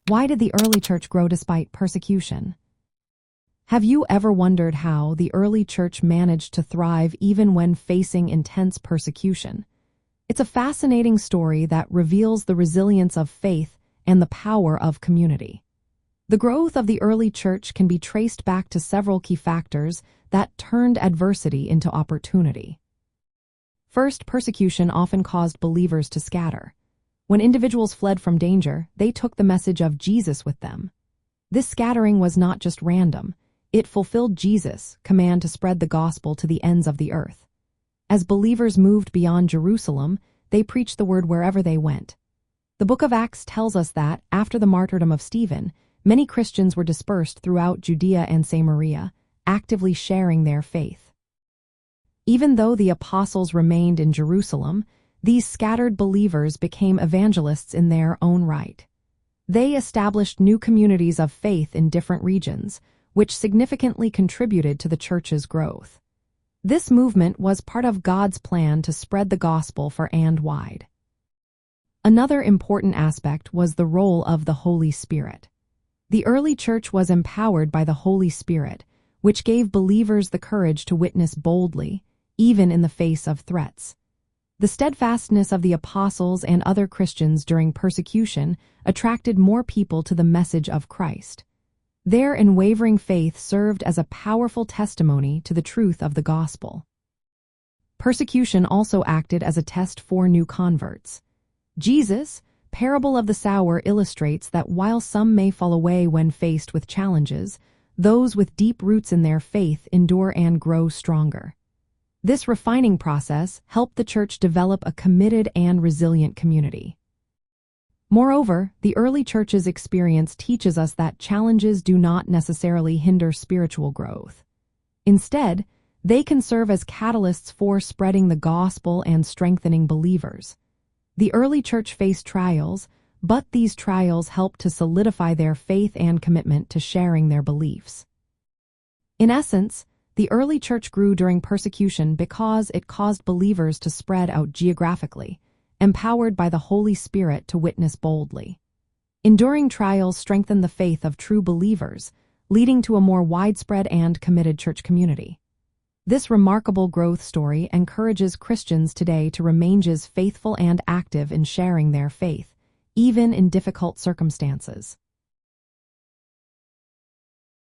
Why did the early church grow despite persecution? Have you ever wondered how the early church managed to thrive even when facing intense persecution? It's a fascinating story that reveals the resilience of faith and the power of community. The growth of the early church can be traced back to several key factors that turned adversity into opportunity. First, persecution often caused believers to scatter. When individuals fled from danger, they took the message of Jesus with them. This scattering was not just random. It fulfilled Jesus' command to spread the gospel to the ends of the earth. As believers moved beyond Jerusalem, they preached the word wherever they went. The book of Acts tells us that, after the martyrdom of Stephen, many Christians were dispersed throughout Judea and Samaria, actively sharing their faith. Even though the apostles remained in Jerusalem, these scattered believers became evangelists in their own right. They established new communities of faith in different regions, which significantly contributed to the church's growth. This movement was part of God's plan to spread the gospel far and wide. Another important aspect was the role of the Holy Spirit. The early church was empowered by the Holy Spirit, which gave believers the courage to witness boldly, even in the face of threats. The steadfastness of the apostles and other Christians during persecution attracted more people to the message of Christ. Their unwavering faith served as a powerful testimony to the truth of the gospel. Persecution also acted as a test for new converts. Jesus' parable of the sower illustrates that while some may fall away when faced with challenges, those with deep roots in their faith endure and grow stronger. This refining process helped the church develop a committed and resilient community. Moreover, the early church's experience teaches us that challenges do not necessarily hinder spiritual growth. Instead, they can serve as catalysts for spreading the gospel and strengthening believers. The early church faced trials, but these trials helped to solidify their faith and commitment to sharing their beliefs. In essence, the early church grew during persecution because it caused believers to spread out geographically, empowered by the Holy Spirit to witness boldly. Enduring trials strengthened the faith of true believers, leading to a more widespread and committed church community. This remarkable growth story encourages Christians today to remain as faithful and active in sharing their faith, even in difficult circumstances.